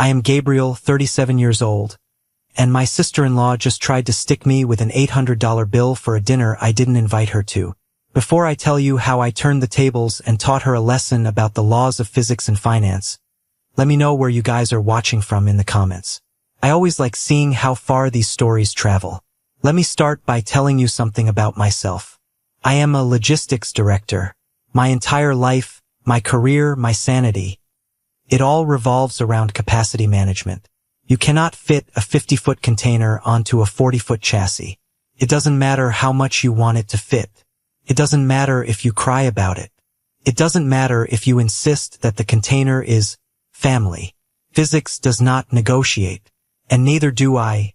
I am Gabriel, 37 years old, and my sister-in-law just tried to stick me with an $800 bill for a dinner I didn't invite her to. Before I tell you how I turned the tables and taught her a lesson about the laws of physics and finance, let me know where you guys are watching from in the comments. I always like seeing how far these stories travel. Let me start by telling you something about myself. I am a logistics director. My entire life, my career, my sanity, it all revolves around capacity management. You cannot fit a 50-foot container onto a 40-foot chassis. It doesn't matter how much you want it to fit. It doesn't matter if you cry about it. It doesn't matter if you insist that the container is family. Physics does not negotiate, and neither do I.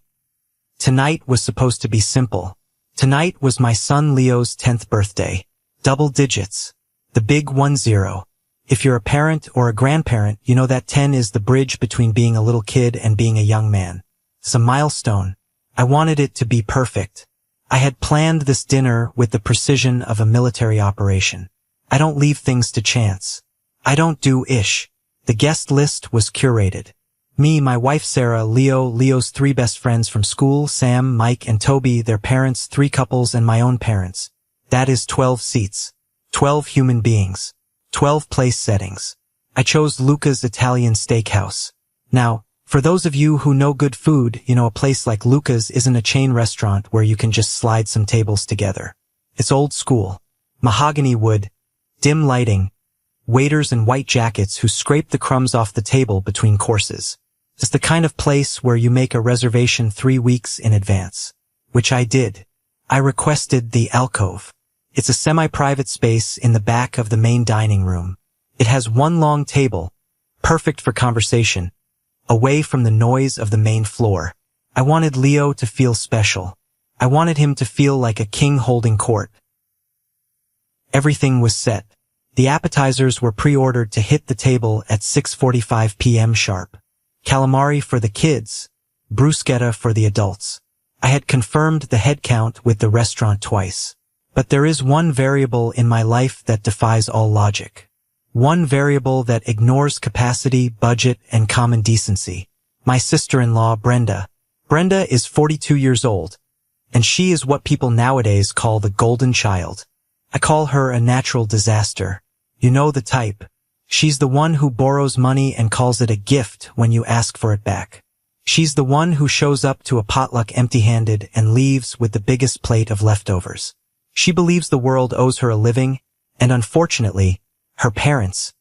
Tonight was supposed to be simple. Tonight was my son Leo's 10th birthday. Double digits. The big 10. If you're a parent or a grandparent, you know that 10 is the bridge between being a little kid and being a young man. It's a milestone. I wanted it to be perfect. I had planned this dinner with the precision of a military operation. I don't leave things to chance. I don't do ish. The guest list was curated. Me, my wife Sarah, Leo's 3 best friends from school, Sam, Mike, and Toby, their parents, 3 couples, and my own parents. That is 12 seats. 12 human beings. 12 place settings. I chose Luca's Italian Steakhouse. Now, for those of you who know good food, you know a place like Luca's isn't a chain restaurant where you can just slide some tables together. It's old school. Mahogany wood, dim lighting, waiters in white jackets who scrape the crumbs off the table between courses. It's the kind of place where you make a reservation 3 weeks in advance. Which I did. I requested the alcove. It's a semi-private space in the back of the main dining room. It has 1 long table, perfect for conversation, away from the noise of the main floor. I wanted Leo to feel special. I wanted him to feel like a king holding court. Everything was set. The appetizers were pre-ordered to hit the table at 6:45 p.m. sharp. Calamari for the kids, bruschetta for the adults. I had confirmed the head count with the restaurant twice. But there is one variable in my life that defies all logic. One variable that ignores capacity, budget, and common decency. My sister-in-law, Brenda. Brenda is 42 years old, and she is what people nowadays call the golden child. I call her a natural disaster. You know the type. She's the one who borrows money and calls it a gift when you ask for it back. She's the one who shows up to a potluck empty-handed and leaves with the biggest plate of leftovers. She believes the world owes her a living, and unfortunately, her parents,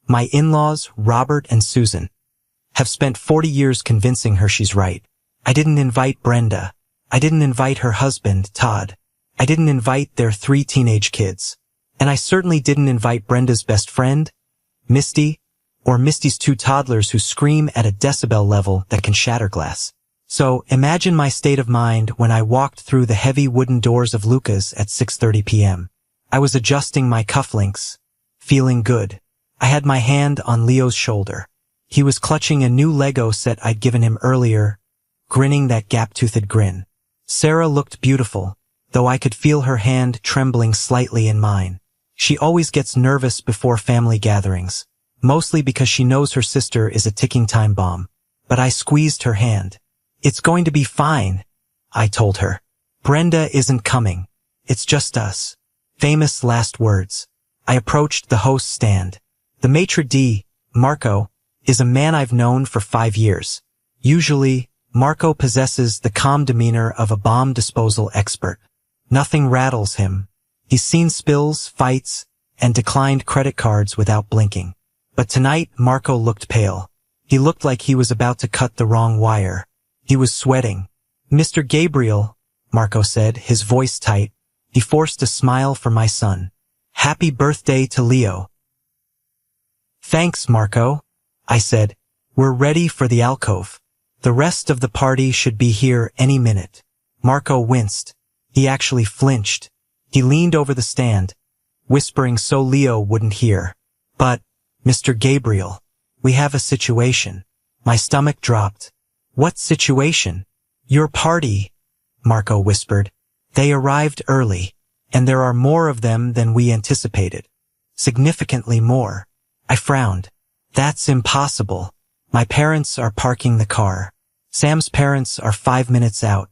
my in-laws, Robert and Susan, have spent 40 years convincing her she's right. I didn't invite Brenda. I didn't invite her husband, Todd. I didn't invite their 3 teenage kids. And I certainly didn't invite Brenda's best friend, Misty, or Misty's 2 toddlers who scream at a decibel level that can shatter glass. So, imagine my state of mind when I walked through the heavy wooden doors of Luca's at 6:30 p.m. I was adjusting my cufflinks, feeling good. I had my hand on Leo's shoulder. He was clutching a new Lego set I'd given him earlier, grinning that gap-toothed grin. Sarah looked beautiful, though I could feel her hand trembling slightly in mine. She always gets nervous before family gatherings, mostly because she knows her sister is a ticking time bomb. But I squeezed her hand. It's going to be fine, I told her. Brenda isn't coming. It's just us. Famous last words. I approached the host's stand. The maitre d', Marco, is a man I've known for 5 years. Usually, Marco possesses the calm demeanor of a bomb disposal expert. Nothing rattles him. He's seen spills, fights, and declined credit cards without blinking. But tonight, Marco looked pale. He looked like he was about to cut the wrong wire. He was sweating. Mr. Gabriel, Marco said, his voice tight. He forced a smile for my son. Happy birthday to Leo. Thanks, Marco, I said. We're ready for the alcove. The rest of the party should be here any minute. Marco winced. He actually flinched. He leaned over the stand, whispering so Leo wouldn't hear. But, Mr. Gabriel, we have a situation. My stomach dropped. What situation? Your party, Marco whispered. They arrived early, and there are more of them than we anticipated. Significantly more. I frowned. That's impossible. My parents are parking the car. Sam's parents are 5 minutes out.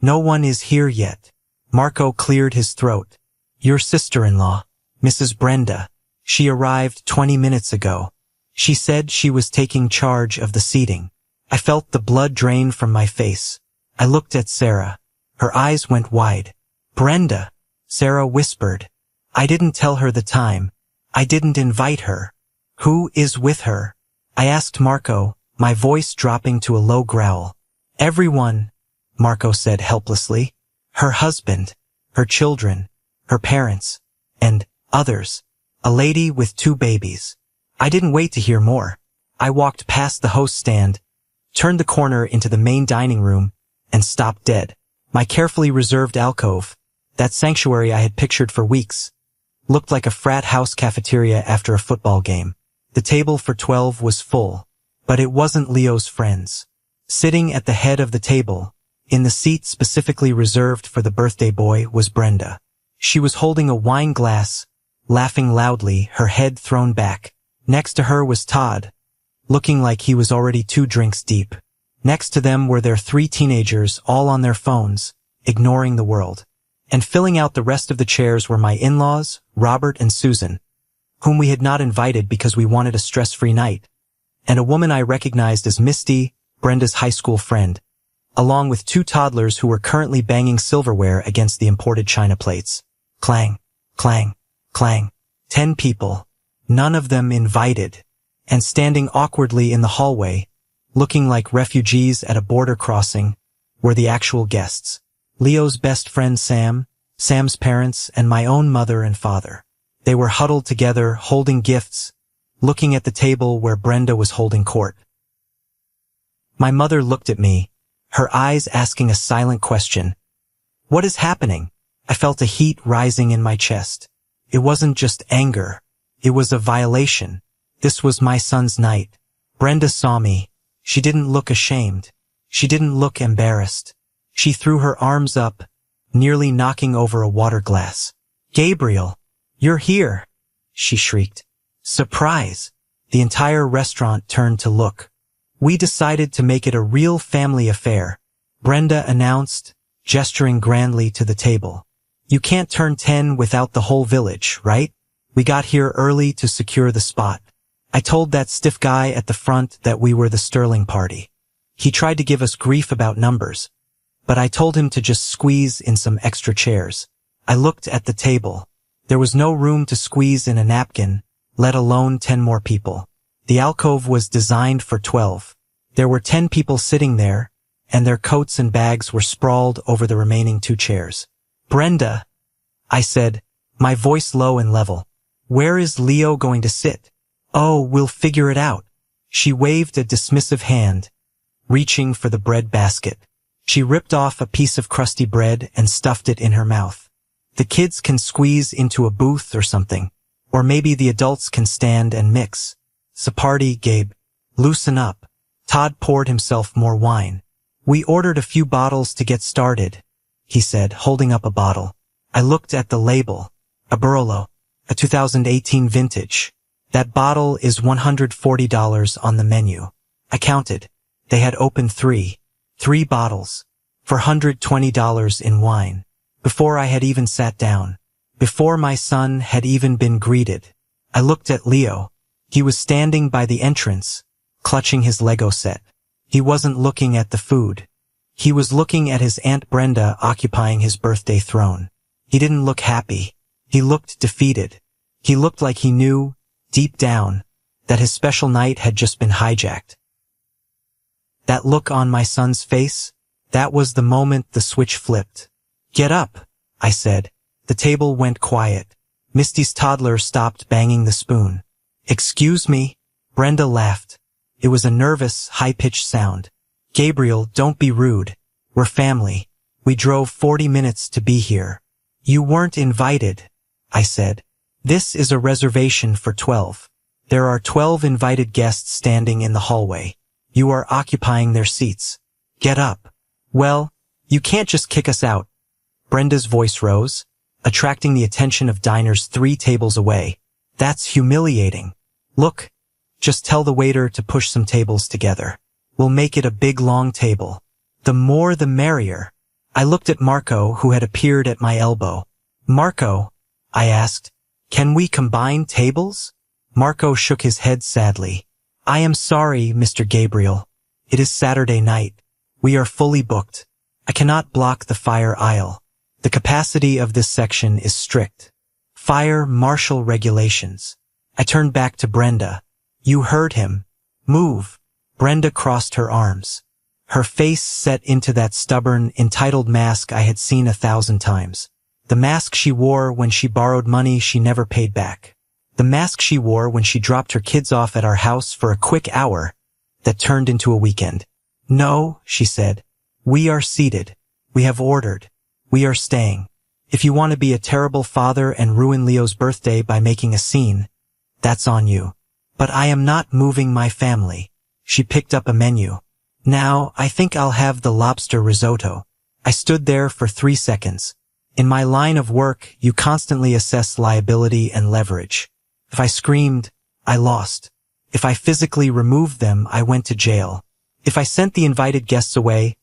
No one is here yet. Marco cleared his throat. Your sister-in-law, Mrs. Brenda. She arrived 20 minutes ago. She said she was taking charge of the seating. I felt the blood drain from my face. I looked at Sarah. Her eyes went wide. Brenda, Sarah whispered. I didn't tell her the time. I didn't invite her. Who is with her? I asked Marco, my voice dropping to a low growl. Everyone, Marco said helplessly. Her husband, her children, her parents, and others. A lady with 2 babies. I didn't wait to hear more. I walked past the host stand, turned the corner into the main dining room, and stopped dead. My carefully reserved alcove, that sanctuary I had pictured for weeks, looked like a frat house cafeteria after a football game. The table for 12 was full, but it wasn't Leo's friends. Sitting at the head of the table, in the seat specifically reserved for the birthday boy, was Brenda. She was holding a wine glass, laughing loudly, her head thrown back. Next to her was Todd, looking like he was already 2 drinks deep. Next to them were their 3 teenagers, all on their phones, ignoring the world. And filling out the rest of the chairs were my in-laws, Robert and Susan, whom we had not invited because we wanted a stress-free night, and a woman I recognized as Misty, Brenda's high school friend, along with 2 toddlers who were currently banging silverware against the imported china plates. Clang, clang, clang. 10 people, none of them invited, and standing awkwardly in the hallway, looking like refugees at a border crossing, were the actual guests. Leo's best friend Sam, Sam's parents, and my own mother and father. They were huddled together, holding gifts, looking at the table where Brenda was holding court. My mother looked at me, her eyes asking a silent question. What is happening? I felt a heat rising in my chest. It wasn't just anger. It was a violation. This was my son's night. Brenda saw me. She didn't look ashamed. She didn't look embarrassed. She threw her arms up, nearly knocking over a water glass. Gabriel, you're here, she shrieked. Surprise! The entire restaurant turned to look. We decided to make it a real family affair, Brenda announced, gesturing grandly to the table. You can't turn 10 without the whole village, right? We got here early to secure the spot. I told that stiff guy at the front that we were the Sterling party. He tried to give us grief about numbers, but I told him to just squeeze in some extra chairs. I looked at the table. There was no room to squeeze in a napkin, let alone 10 more people. The alcove was designed for 12. There were 10 people sitting there, and their coats and bags were sprawled over the remaining 2 chairs. Brenda, I said, my voice low and level. Where is Leo going to sit? Oh, we'll figure it out. She waved a dismissive hand, reaching for the bread basket. She ripped off a piece of crusty bread and stuffed it in her mouth. The kids can squeeze into a booth or something, or maybe the adults can stand and mix. Sapardi, Gabe. Loosen up. Todd poured himself more wine. We ordered a few bottles to get started, he said, holding up a bottle. I looked at the label. A Barolo, a 2018 vintage. That bottle is $140 on the menu. I counted. They had opened 3 bottles, for $120 in wine. Before I had even sat down. Before my son had even been greeted. I looked at Leo. He was standing by the entrance, clutching his Lego set. He wasn't looking at the food. He was looking at his Aunt Brenda occupying his birthday throne. He didn't look happy. He looked defeated. He looked like he knew, deep down, that his special night had just been hijacked. That look on my son's face, that was the moment the switch flipped. Get up, I said. The table went quiet. Misty's toddler stopped banging the spoon. Excuse me? Brenda laughed. It was a nervous, high-pitched sound. Gabriel, don't be rude. We're family. We drove 40 minutes to be here. You weren't invited, I said. This is a reservation for 12. There are 12 invited guests standing in the hallway. You are occupying their seats. Get up. Well, you can't just kick us out. Brenda's voice rose, attracting the attention of diners 3 tables away. That's humiliating. Look, Just tell the waiter to push some tables together. We'll make it a big long table. The more the merrier. I looked at Marco, who had appeared at my elbow. Marco, I asked, can we combine tables? Marco shook his head sadly. I am sorry, Mr. Gabriel. It is Saturday night. We are fully booked. I cannot block the fire aisle. The capacity of this section is strict. Fire marshal regulations. I turned back to Brenda. You heard him. Move. Brenda crossed her arms. Her face set into that stubborn, entitled mask I had seen 1,000 times. The mask she wore when she borrowed money she never paid back. The mask she wore when she dropped her kids off at our house for a quick hour that turned into a weekend. No, she said. We are seated. We have ordered. We are staying. If you want to be a terrible father and ruin Leo's birthday by making a scene, that's on you. But I am not moving my family. She picked up a menu. Now, I think I'll have the lobster risotto. I stood there for 3 seconds. In my line of work, you constantly assess liability and leverage. If I screamed, I lost. If I physically removed them, I went to jail. If I sent the invited guests away,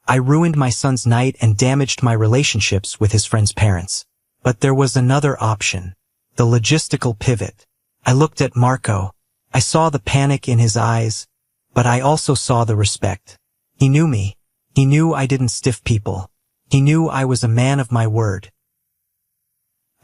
I ruined my son's night and damaged my relationships with his friends' parents. But there was another option. The logistical pivot. I looked at Marco. I saw the panic in his eyes, but I also saw the respect. He knew me. He knew I didn't stiff people. He knew I was a man of my word.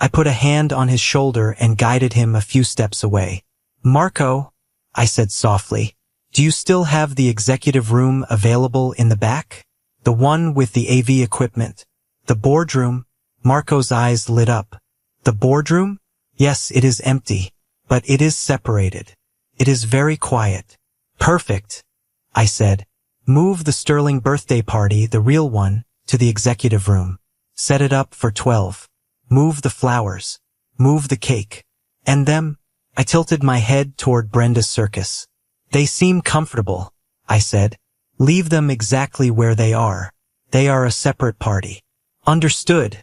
I put a hand on his shoulder and guided him a few steps away. Marco, I said softly, do you still have the executive room available in the back? The one with the AV equipment. The boardroom? Marco's eyes lit up. The boardroom? Yes, it is empty, but it is separated. It is very quiet. Perfect, I said. Move the Sterling birthday party, the real one, to the executive room. Set it up for 12. Move the flowers. Move the cake. And them? I tilted my head toward Brenda's circus. They seem comfortable, I said. Leave them exactly where they are. They are a separate party. Understood,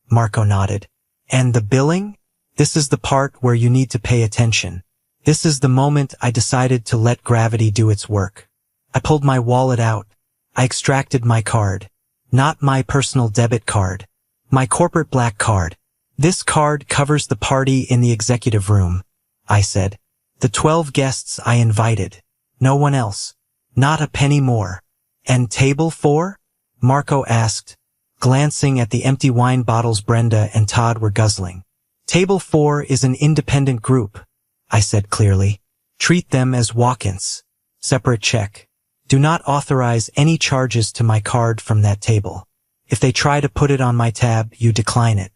Marco nodded. And the billing? This is the part where you need to pay attention. This is the moment I decided to let gravity do its work. I pulled my wallet out. I extracted my card. Not my personal debit card. My corporate black card. This card covers the party in the executive room, I said. The 12 guests I invited. No one else. Not a penny more. And table 4? Marco asked, glancing at the empty wine bottles Brenda and Todd were guzzling. Table 4 is an independent group, I said clearly. Treat them as walk-ins. Separate check. Do not authorize any charges to my card from that table. If they try to put it on my tab, you decline it.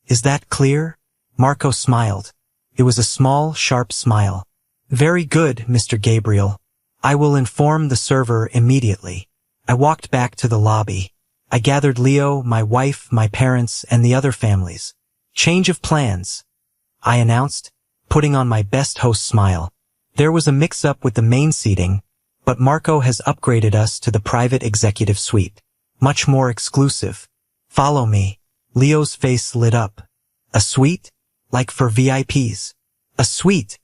Is that clear? Marco smiled. It was a small, sharp smile. Very good, Mr. Gabriel. I will inform the server immediately. I walked back to the lobby. I gathered Leo, my wife, my parents, and the other families. Change of plans, I announced, putting on my best host smile. There was a mix-up with the main seating, but Marco has upgraded us to the private executive suite. Much more exclusive. Follow me. Leo's face lit up. A suite? Like for VIPs. A suite,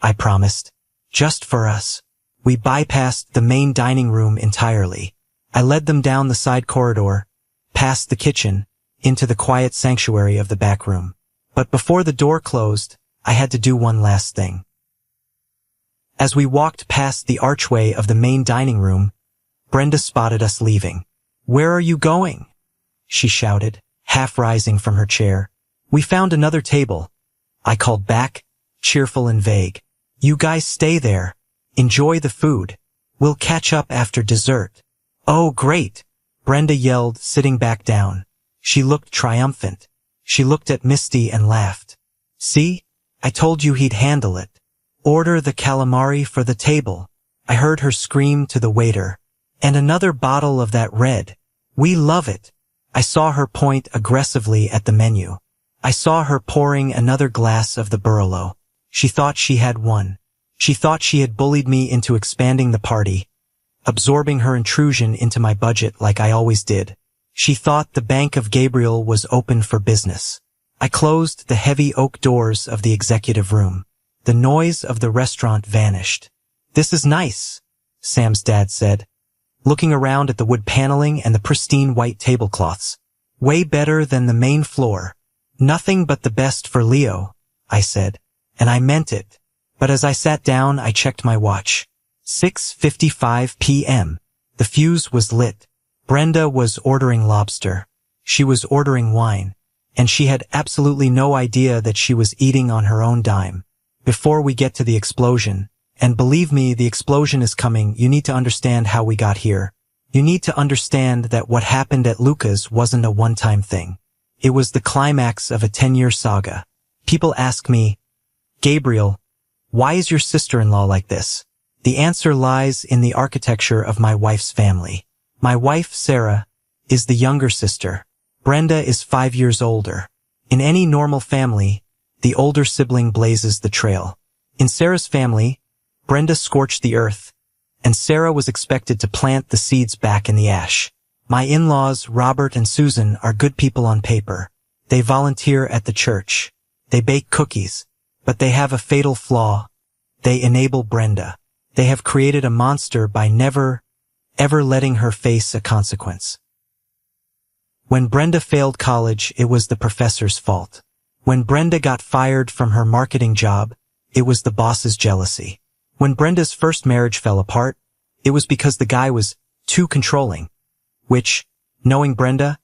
I promised. Just for us. We bypassed the main dining room entirely. I led them down the side corridor, past the kitchen, into the quiet sanctuary of the back room. But before the door closed, I had to do one last thing. As we walked past the archway of the main dining room, Brenda spotted us leaving. Where are you going? She shouted, half rising from her chair. We found another table. I called back, cheerful and vague. You guys stay there. Enjoy the food. We'll catch up after dessert. Oh, great, Brenda yelled, sitting back down. She looked triumphant. She looked at Misty and laughed. See? I told you he'd handle it. Order the calamari for the table. I heard her scream to the waiter. And another bottle of that red. We love it. I saw her point aggressively at the menu. I saw her pouring another glass of the Barolo. She thought she had won. She thought she had bullied me into expanding the party, absorbing her intrusion into my budget like I always did. She thought the Bank of Gabriel was open for business. I closed the heavy oak doors of the executive room. The noise of the restaurant vanished. "This is nice," Sam's dad said, looking around at the wood paneling and the pristine white tablecloths. "Way better than the main floor." "Nothing but the best for Leo," I said, and I meant it. But as I sat down, I checked my watch. 6:55 p.m. The fuse was lit. Brenda was ordering lobster. She was ordering wine, and she had absolutely no idea that she was eating on her own dime. Before we get to the explosion, and believe me, the explosion is coming, you need to understand how we got here. You need to understand that what happened at Luca's wasn't a one-time thing. It was the climax of a 10-year saga. People ask me, "Gabriel, why is your sister-in-law like this?" The answer lies in the architecture of my wife's family. My wife, Sarah, is the younger sister. Brenda is 5 years older. In any normal family, the older sibling blazes the trail. In Sarah's family, Brenda scorched the earth, and Sarah was expected to plant the seeds back in the ash. My in-laws, Robert and Susan, are good people on paper. They volunteer at the church. They bake cookies, but they have a fatal flaw. They enable Brenda. They have created a monster by never, ever letting her face a consequence. When Brenda failed college, it was the professor's fault. When Brenda got fired from her marketing job, it was the boss's jealousy. When Brenda's first marriage fell apart, it was because the guy was too controlling, which, knowing Brenda,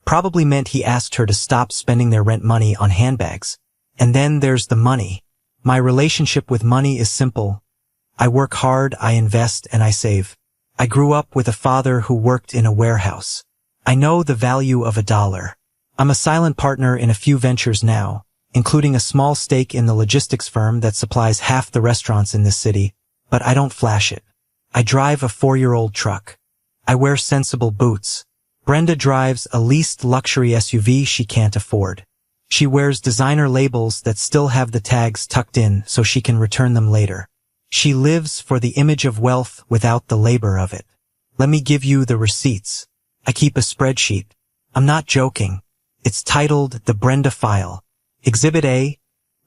probably meant he asked her to stop spending their rent money on handbags. And then there's the money. My relationship with money is simple. I work hard, I invest, and I save. I grew up with a father who worked in a warehouse. I know the value of $1. I'm a silent partner in a few ventures now, including a small stake in the logistics firm that supplies half the restaurants in this city, but I don't flash it. I drive a 4-year-old truck. I wear sensible boots. Brenda drives a leased luxury SUV she can't afford. She wears designer labels that still have the tags tucked in so she can return them later. She lives for the image of wealth without the labor of it. Let me give you the receipts. I keep a spreadsheet. I'm not joking. It's titled The Brenda File. Exhibit A,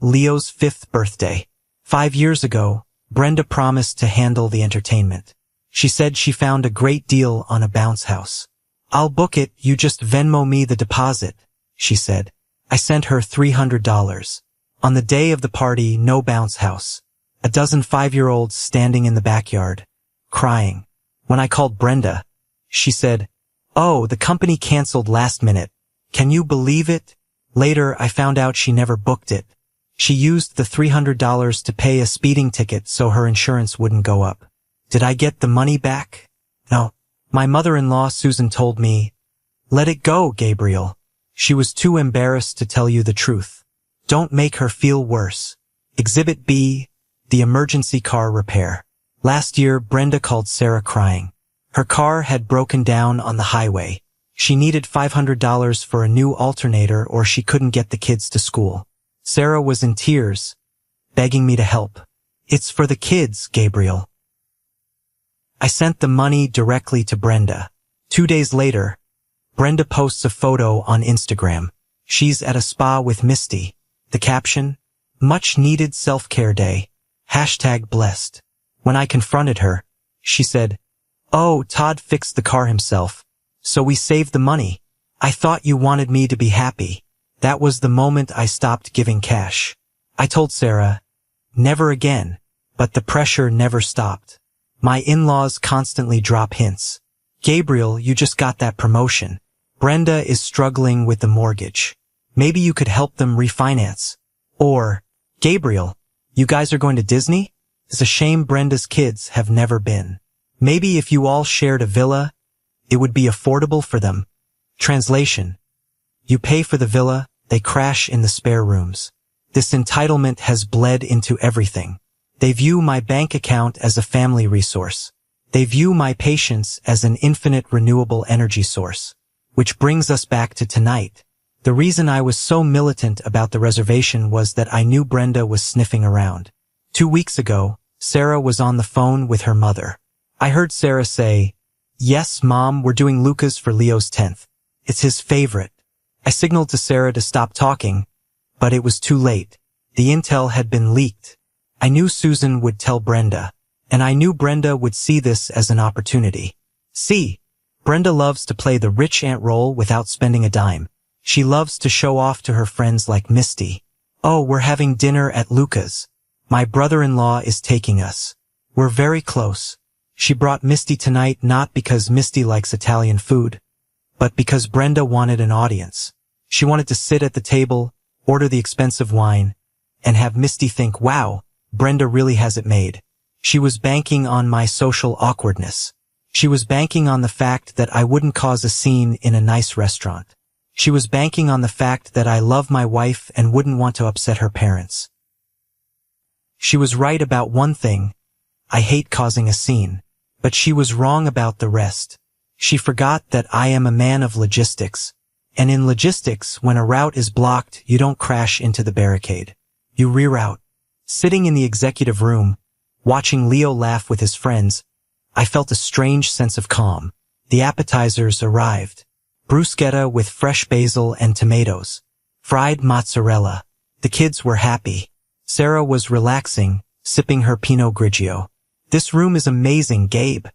Leo's 5th birthday. 5 years ago, Brenda promised to handle the entertainment. She said she found a great deal on a bounce house. "I'll book it, you just Venmo me the deposit," she said. I sent her $300. On the day of the party, no bounce house. A dozen 5-year-olds standing in the backyard, crying. When I called Brenda, she said, "Oh, the company canceled last minute. Can you believe it?" Later, I found out she never booked it. She used the $300 to pay a speeding ticket so her insurance wouldn't go up. Did I get the money back? No. My mother-in-law, Susan, told me, "Let it go, Gabriel." She was too embarrassed to tell you the truth. Don't make her feel worse. Exhibit B, the emergency car repair. Last year, Brenda called Sarah crying. Her car had broken down on the highway. She needed $500 for a new alternator or she couldn't get the kids to school. Sarah was in tears, begging me to help. "It's for the kids, Gabriel." I sent the money directly to Brenda. 2 days later, Brenda posts a photo on Instagram. She's at a spa with Misty. The caption, "Much needed self-care day. #blessed. When I confronted her, she said, "Oh, Todd fixed the car himself. So we saved the money. I thought you wanted me to be happy." That was the moment I stopped giving cash. I told Sarah, never again, but the pressure never stopped. My in-laws constantly drop hints. "Gabriel, you just got that promotion. Brenda is struggling with the mortgage. Maybe you could help them refinance." Or, "Gabriel, you guys are going to Disney? It's a shame Brenda's kids have never been. Maybe if you all shared a villa, it would be affordable for them." Translation: you pay for the villa, they crash in the spare rooms. This entitlement has bled into everything. They view my bank account as a family resource. They view my patience as an infinite renewable energy source. Which brings us back to tonight. The reason I was so militant about the reservation was that I knew Brenda was sniffing around. 2 weeks ago, Sarah was on the phone with her mother. I heard Sarah say, "Yes, Mom, we're doing Luca's for Leo's 10th. It's his favorite." I signaled to Sarah to stop talking, but it was too late. The intel had been leaked. I knew Susan would tell Brenda, and I knew Brenda would see this as an opportunity. See, Brenda loves to play the rich aunt role without spending a dime. She loves to show off to her friends like Misty. Oh, we're having dinner at Luca's. My brother-in-law is taking us. We're very close. She brought Misty tonight not because Misty likes Italian food, but because Brenda wanted an audience. She wanted to sit at the table, order the expensive wine, and have Misty think, wow, Brenda really has it made. She was banking on my social awkwardness. She was banking on the fact that I wouldn't cause a scene in a nice restaurant. She was banking on the fact that I love my wife and wouldn't want to upset her parents. She was right about one thing. I hate causing a scene. But she was wrong about the rest. She forgot that I am a man of logistics. And in logistics, when a route is blocked, you don't crash into the barricade. You reroute. Sitting in the executive room, watching Leo laugh with his friends, I felt a strange sense of calm. The appetizers arrived. Bruschetta with fresh basil and tomatoes. Fried mozzarella. The kids were happy. Sarah was relaxing, sipping her Pinot Grigio. This room is amazing, Gabe,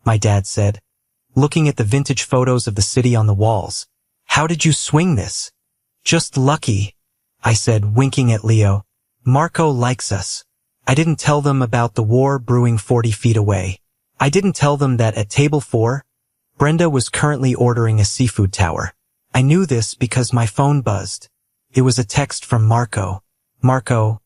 my dad said, looking at the vintage photos of the city on the walls. How did you swing this? Just lucky, I said, winking at Leo. Marco likes us. I didn't tell them about the war brewing 40 feet away. I didn't tell them that at table 4, Brenda was currently ordering a seafood tower. I knew this because my phone buzzed. It was a text from Marco. Marco,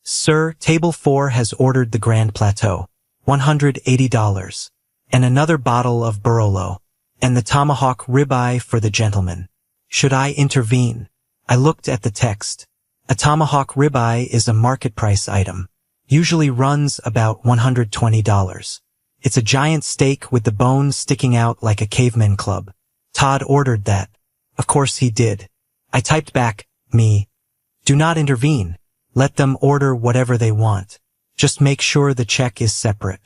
Sir, table 4 has ordered the Grand Plateau. $180. And another bottle of Barolo. And the tomahawk ribeye for the gentleman. Should I intervene? I looked at the text. A tomahawk ribeye is a market price item. Usually runs about $120. It's a giant steak with the bones sticking out like a caveman club. Todd ordered that. Of course he did. I typed back, me. Do not intervene. Let them order whatever they want. Just make sure the check is separate.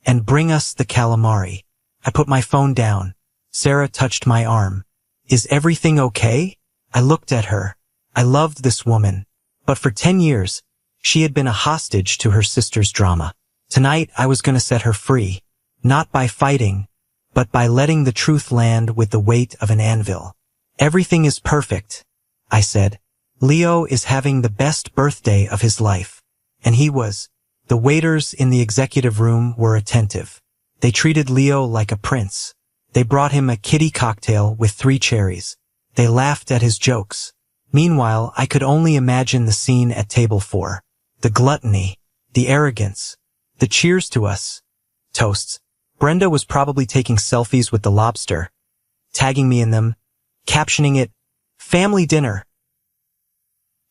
And bring us the calamari. I put my phone down. Sarah touched my arm. Is everything okay? I looked at her. I loved this woman. But for 10 years, she had been a hostage to her sister's drama. Tonight I was going to set her free. Not by fighting, but by letting the truth land with the weight of an anvil. Everything is perfect, I said. Leo is having the best birthday of his life. And he was. The waiters in the executive room were attentive. They treated Leo like a prince. They brought him a kitty cocktail with 3 cherries. They laughed at his jokes. Meanwhile, I could only imagine the scene at table 4. The gluttony, the arrogance, the cheers to us. Toasts. Brenda was probably taking selfies with the Lobster, tagging me in them, captioning it, family dinner.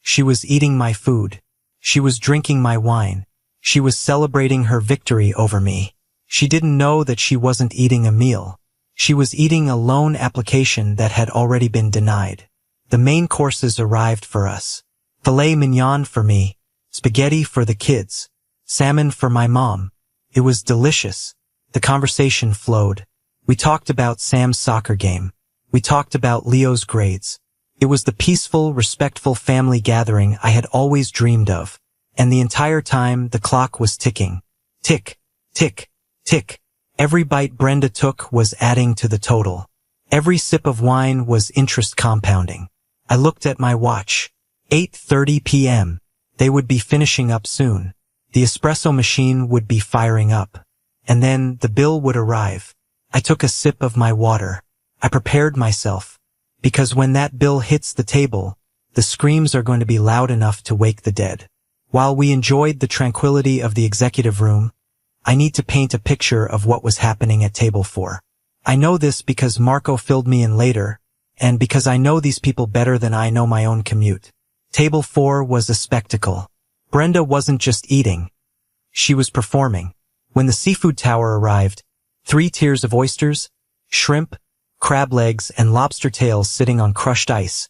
She was eating my food. She was drinking my wine. She was celebrating her victory over me. She didn't know that she wasn't eating a meal. She was eating a loan application that had already been denied. The main courses arrived for us. Filet mignon for me, spaghetti for the kids, salmon for my mom. It was delicious. The conversation flowed. We talked about Sam's soccer game. We talked about Leo's grades. It was the peaceful, respectful family gathering I had always dreamed of. And the entire time, the clock was ticking. Tick, tick, tick. Every bite Brenda took was adding to the total. Every sip of wine was interest compounding. I looked at my watch. 8:30 p.m. They would be finishing up soon. The espresso machine would be firing up. And then the bill would arrive. I took a sip of my water. I prepared myself. Because when that bill hits the table, the screams are going to be loud enough to wake the dead. While we enjoyed the tranquility of the executive room, I need to paint a picture of what was happening at table 4. I know this because Marco filled me in later, and because I know these people better than I know my own commute. Table 4 was a spectacle. Brenda wasn't just eating. She was performing. When the seafood tower arrived, 3 tiers of oysters, shrimp, crab legs, and lobster tails sitting on crushed ice.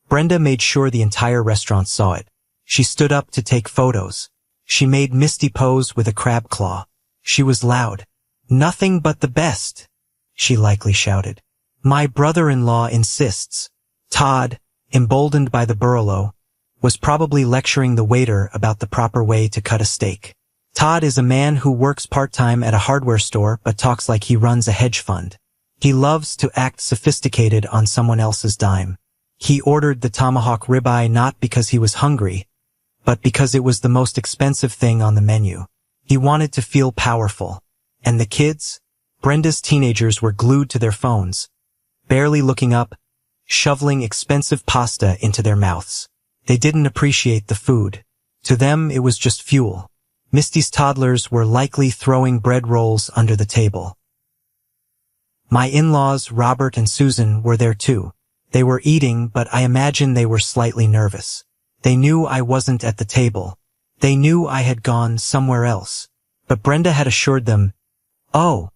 Brenda made sure the entire restaurant saw it. She stood up to take photos. She made Misty pose with a crab claw. She was loud. Nothing but the best, she likely shouted. My brother-in-law insists. Todd, emboldened by the Barolo, was probably lecturing the waiter about the proper way to cut a steak. Todd is a man who works part-time at a hardware store but talks like he runs a hedge fund. He loves to act sophisticated on someone else's dime. He ordered the tomahawk ribeye not because he was hungry, but because it was the most expensive thing on the menu. He wanted to feel powerful. And the kids? Brenda's teenagers were glued to their phones, barely looking up, shoveling expensive pasta into their mouths. They didn't appreciate the food. To them, it was just fuel. Misty's toddlers were likely throwing bread rolls under the table. My in-laws, Robert and Susan, were there too. They were eating, but I imagine they were slightly nervous. They knew I wasn't at the table. They knew I had gone somewhere else. But Brenda had assured them, "Oh,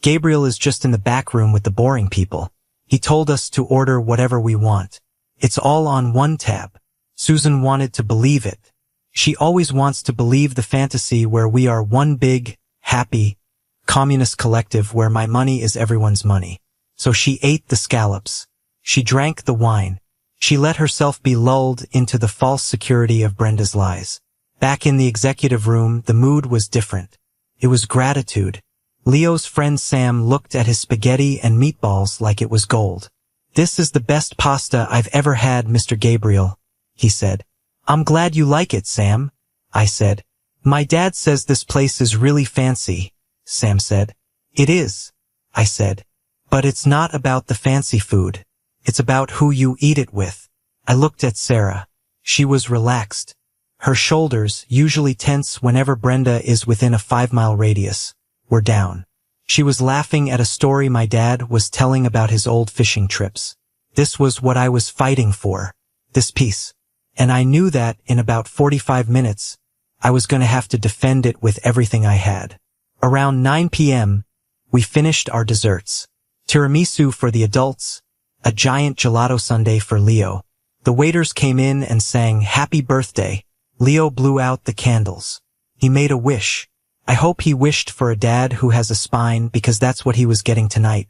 Gabriel is just in the back room with the boring people. He told us to order whatever we want. It's all on one tab." Susan wanted to believe it. She always wants to believe the fantasy where we are one big, happy, communist collective where my money is everyone's money. So she ate the scallops. She drank the wine. She let herself be lulled into the false security of Brenda's lies. Back in the executive room, the mood was different. It was gratitude. Leo's friend Sam looked at his spaghetti and meatballs like it was gold. "This is the best pasta I've ever had, Mr. Gabriel," he said. "I'm glad you like it, Sam," I said. "My dad says this place is really fancy," Sam said. "It is," I said. "But it's not about the fancy food. It's about who you eat it with." I looked at Sarah. She was relaxed. Her shoulders, usually tense whenever Brenda is within a 5-mile radius, were down. She was laughing at a story my dad was telling about his old fishing trips. This was what I was fighting for, this peace. And I knew that in about 45 minutes, I was going to have to defend it with everything I had. Around 9 p.m., we finished our desserts. Tiramisu for the adults, a giant gelato sundae for Leo. The waiters came in and sang "Happy Birthday." Leo blew out the candles. He made a wish. I hope he wished for a dad who has a spine because that's what he was getting tonight.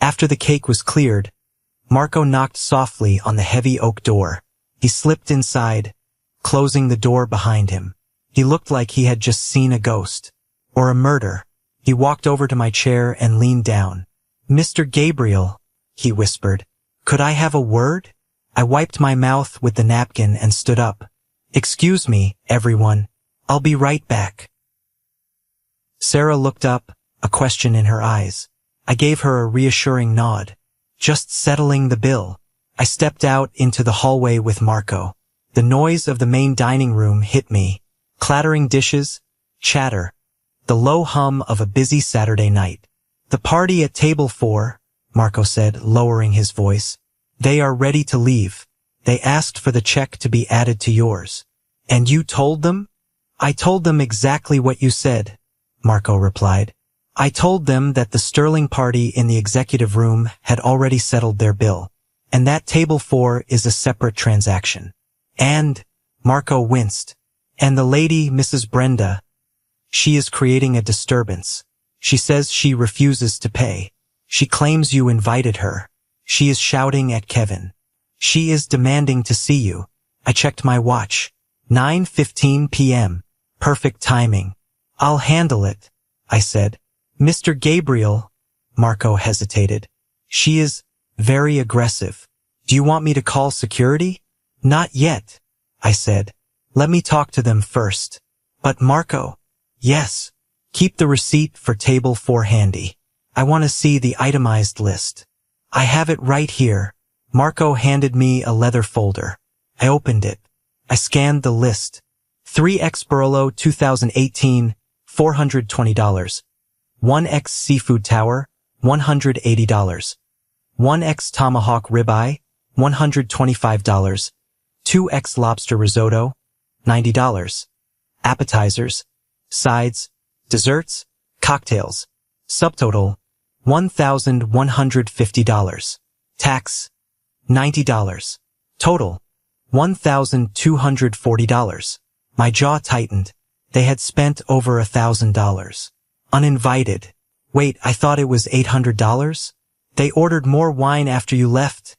After the cake was cleared, Marco knocked softly on the heavy oak door. He slipped inside, closing the door behind him. He looked like he had just seen a ghost. Or a murder. He walked over to my chair and leaned down. "Mr. Gabriel," he whispered. "Could I have a word?" I wiped my mouth with the napkin and stood up. "Excuse me, everyone. I'll be right back." Sarah looked up, a question in her eyes. I gave her a reassuring nod. "Just settling the bill." I stepped out into the hallway with Marco. The noise of the main dining room hit me. Clattering dishes, chatter, the low hum of a busy Saturday night. "The party at table 4, Marco said, lowering his voice. "They are ready to leave. They asked for the check to be added to yours." "And you told them?" "I told them exactly what you said," Marco replied. "I told them that the Sterling party in the executive room had already settled their bill, and that table 4 is a separate transaction. And," Marco winced, "and the lady, Mrs. Brenda, she is creating a disturbance. She says she refuses to pay. She claims you invited her. She is shouting at Kevin. She is demanding to see you." I checked my watch. 9:15 p.m. Perfect timing. "I'll handle it," I said. "Mr. Gabriel," Marco hesitated. "She is very aggressive. Do you want me to call security?" "Not yet," I said. "Let me talk to them first." "But Marco." "Yes. Keep the receipt for table 4 handy. I want to see the itemized list." "I have it right here." Marco handed me a leather folder. I opened it. I scanned the list. 3X Barolo 2018, $420. 1X Seafood Tower, $180. 1X Tomahawk Ribeye, $125. 2X Lobster Risotto, $90. Appetizers, sides, desserts, cocktails. Subtotal, $1,150. Tax, $90. Total, $1,240. My jaw tightened. They had spent over $1,000. Uninvited. Wait, I thought it was $800? "They ordered more wine after you left,"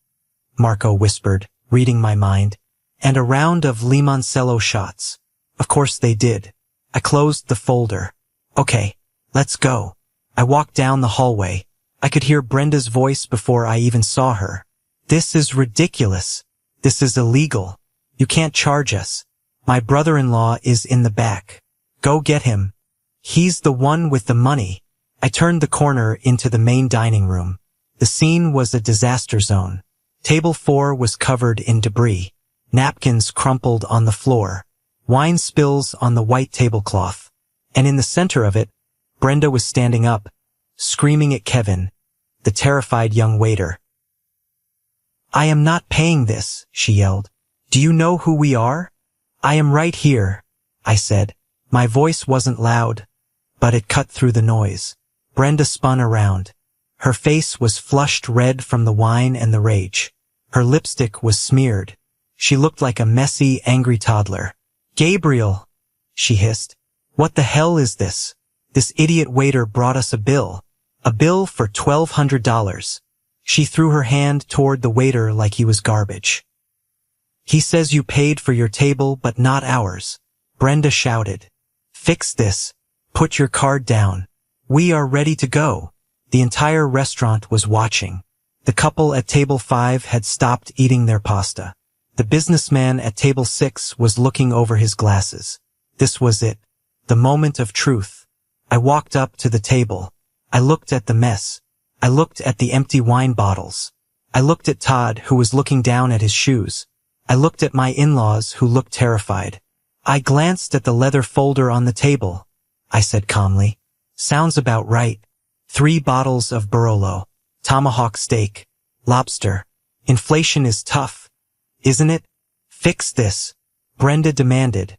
Marco whispered, reading my mind. And a round of limoncello shots. Of course they did. I closed the folder. Okay, let's go. I walked down the hallway. I could hear Brenda's voice before I even saw her. This is ridiculous. This is illegal. You can't charge us. My brother-in-law is in the back. Go get him. He's the one with the money. I turned the corner into the main dining room. The scene was a disaster zone. Table 4 was covered in debris. Napkins crumpled on the floor. Wine spills on the white tablecloth. And in the center of it, Brenda was standing up, screaming at Kevin, the terrified young waiter. I am not paying this, she yelled. Do you know who we are? I am right here, I said. My voice wasn't loud, but it cut through the noise. Brenda spun around. Her face was flushed red from the wine and the rage. Her lipstick was smeared. She looked like a messy, angry toddler. Gabriel, she hissed. What the hell is this? This idiot waiter brought us a bill. A bill for $1,200. She threw her hand toward the waiter like he was garbage. He says you paid for your table but not ours. Brenda shouted. Fix this. Put your card down. We are ready to go. The entire restaurant was watching. The couple at table 5 had stopped eating their pasta. The businessman at table 6 was looking over his glasses. This was it. The moment of truth. I walked up to the table. I looked at the mess. I looked at the empty wine bottles. I looked at Todd, who was looking down at his shoes. I looked at my in-laws, who looked terrified. I glanced at the leather folder on the table. I said calmly, sounds about right. 3 bottles of Barolo, tomahawk steak, lobster. Inflation is tough, isn't it? Fix this, Brenda demanded,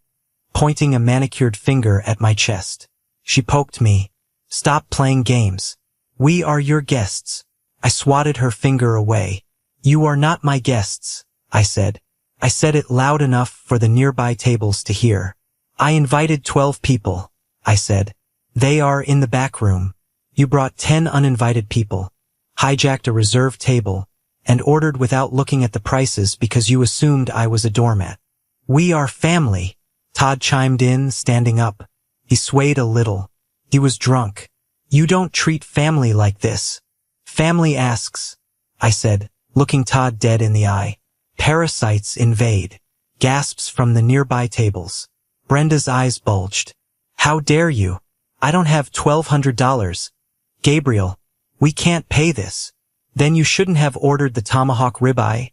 pointing a manicured finger at my chest. She poked me. Stop playing games. We are your guests. I swatted her finger away. You are not my guests, I said. I said it loud enough for the nearby tables to hear. I invited 12 people, I said. They are in the back room. You brought 10 uninvited people, hijacked a reserved table, and ordered without looking at the prices because you assumed I was a doormat. We are family, Todd chimed in, standing up. He swayed a little. He was drunk. You don't treat family like this. Family asks, I said, looking Todd dead in the eye. Parasites invade. Gasps from the nearby tables. Brenda's eyes bulged. How dare you? I don't have $1,200. Gabriel, we can't pay this. Then you shouldn't have ordered the tomahawk ribeye,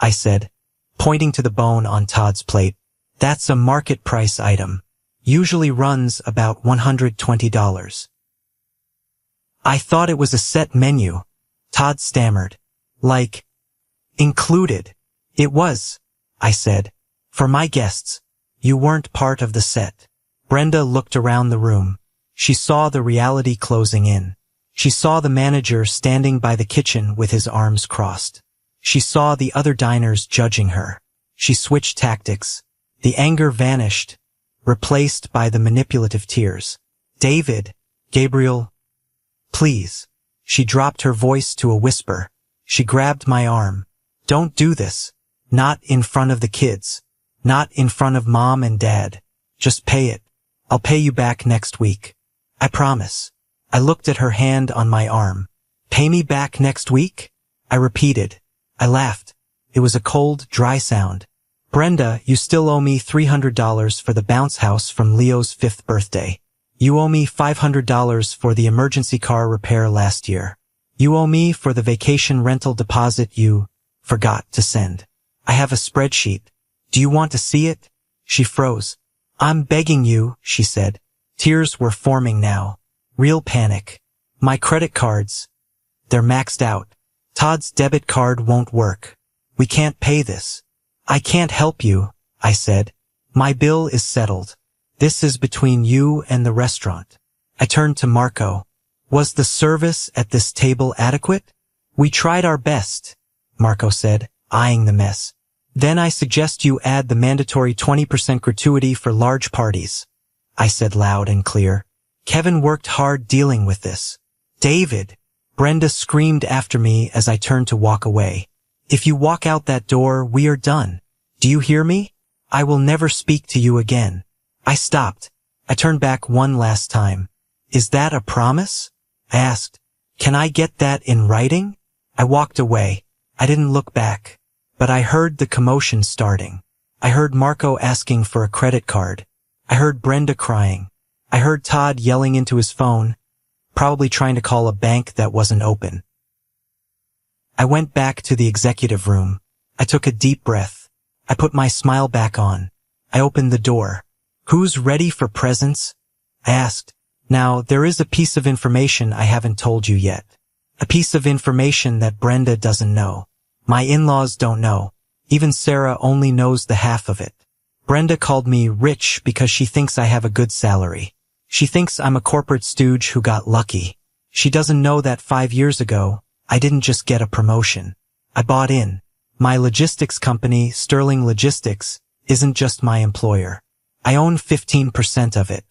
I said, pointing to the bone on Todd's plate. That's a market price item. Usually runs about $120. I thought it was a set menu, Todd stammered. Like, included. It was, I said. For my guests. You weren't part of the set. Brenda looked around the room. She saw the reality closing in. She saw the manager standing by the kitchen with his arms crossed. She saw the other diners judging her. She switched tactics. The anger vanished, replaced by the manipulative tears. David, Gabriel, please. She dropped her voice to a whisper. She grabbed my arm. Don't do this. Not in front of the kids. Not in front of Mom and Dad. Just pay it. I'll pay you back next week. I promise. I looked at her hand on my arm. Pay me back next week? I repeated. I laughed. It was a cold, dry sound. Brenda, you still owe me $300 for the bounce house from Leo's 5th birthday. You owe me $500 for the emergency car repair last year. You owe me for the vacation rental deposit you forgot to send. I have a spreadsheet. Do you want to see it? She froze. I'm begging you, she said. Tears were forming now. Real panic. My credit cards. They're maxed out. Todd's debit card won't work. We can't pay this. I can't help you, I said. My bill is settled. This is between you and the restaurant. I turned to Marco. Was the service at this table adequate? We tried our best, Marco said, eyeing the mess. Then I suggest you add the mandatory 20% gratuity for large parties, I said loud and clear. Kevin worked hard dealing with this. David, Brenda screamed after me as I turned to walk away. If you walk out that door, we are done. Do you hear me? I will never speak to you again. I stopped. I turned back one last time. Is that a promise? I asked. Can I get that in writing? I walked away. I didn't look back. But I heard the commotion starting. I heard Marco asking for a credit card. I heard Brenda crying. I heard Todd yelling into his phone, probably trying to call a bank that wasn't open. I went back to the executive room. I took a deep breath. I put my smile back on. I opened the door. Who's ready for presents? I asked. Now, there is a piece of information I haven't told you yet. A piece of information that Brenda doesn't know. My in-laws don't know. Even Sarah only knows the half of it. Brenda called me rich because she thinks I have a good salary. She thinks I'm a corporate stooge who got lucky. She doesn't know that 5 years ago, I didn't just get a promotion. I bought in. My logistics company, Sterling Logistics, isn't just my employer. I own 15% of it.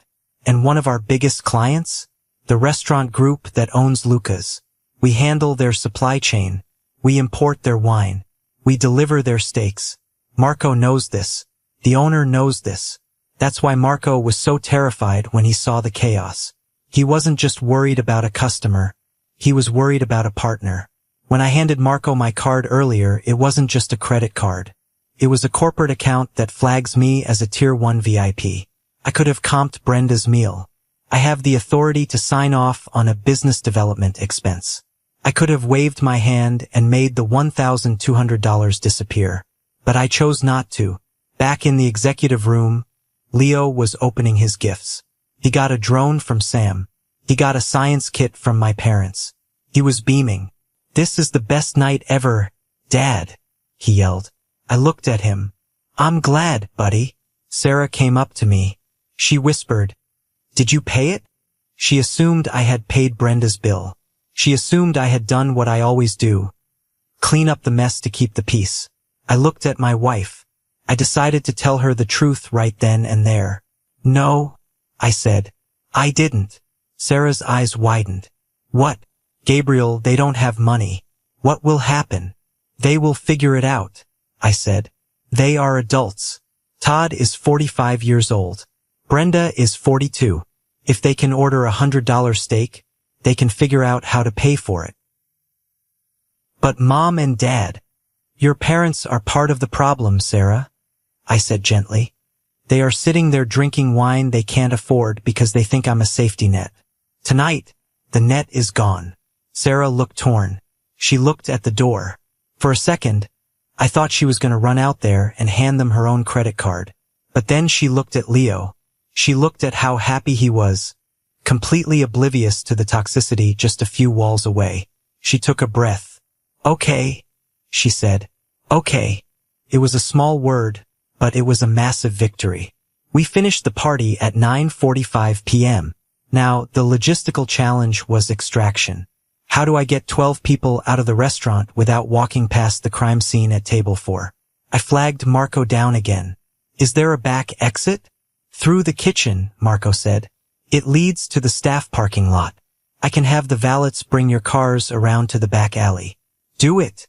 And one of our biggest clients? The restaurant group that owns Luca's. We handle their supply chain. We import their wine. We deliver their steaks. Marco knows this. The owner knows this. That's why Marco was so terrified when he saw the chaos. He wasn't just worried about a customer. He was worried about a partner. When I handed Marco my card earlier, it wasn't just a credit card. It was a corporate account that flags me as a Tier 1 VIP. I could have comped Brenda's meal. I have the authority to sign off on a business development expense. I could have waved my hand and made the $1,200 disappear. But I chose not to. Back in the executive room, Leo was opening his gifts. He got a drone from Sam. He got a science kit from my parents. He was beaming. This is the best night ever, Dad, he yelled. I looked at him. I'm glad, buddy. Sarah came up to me. She whispered, Did you pay it? She assumed I had paid Brenda's bill. She assumed I had done what I always do. Clean up the mess to keep the peace. I looked at my wife. I decided to tell her the truth right then and there. No, I said. I didn't. Sarah's eyes widened. What? Gabriel, they don't have money. What will happen? They will figure it out, I said. They are adults. Todd is 45 years old. Brenda is 42. If they can order $100 steak, they can figure out how to pay for it. But Mom and Dad, your parents are part of the problem, Sarah, I said gently. They are sitting there drinking wine they can't afford because they think I'm a safety net. Tonight, the net is gone. Sarah looked torn. She looked at the door. For a second, I thought she was going to run out there and hand them her own credit card. But then she looked at Leo. She looked at how happy he was, completely oblivious to the toxicity just a few walls away. She took a breath. Okay, she said. Okay. It was a small word, but it was a massive victory. We finished the party at 9:45 p.m. Now, the logistical challenge was extraction. How do I get 12 people out of the restaurant without walking past the crime scene at table 4? I flagged Marco down again. Is there a back exit? Through the kitchen, Marco said. It leads to the staff parking lot. I can have the valets bring your cars around to the back alley. Do it,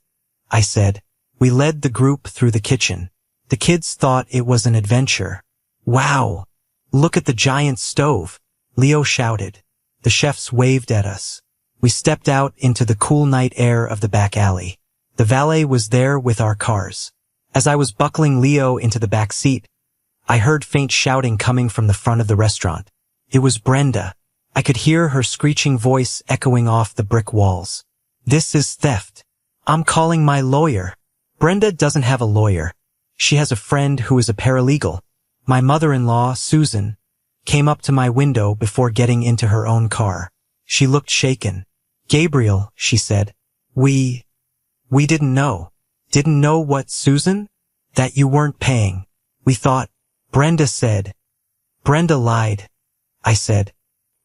I said. We led the group through the kitchen. The kids thought it was an adventure. Wow! Look at the giant stove, Leo shouted. The chefs waved at us. We stepped out into the cool night air of the back alley. The valet was there with our cars. As I was buckling Leo into the back seat, I heard faint shouting coming from the front of the restaurant. It was Brenda. I could hear her screeching voice echoing off the brick walls. This is theft. I'm calling my lawyer. Brenda doesn't have a lawyer. She has a friend who is a paralegal. My mother-in-law, Susan, came up to my window before getting into her own car. She looked shaken. Gabriel, she said, we didn't know. Didn't know what, Susan? That you weren't paying. We thought, Brenda said. Brenda lied, I said.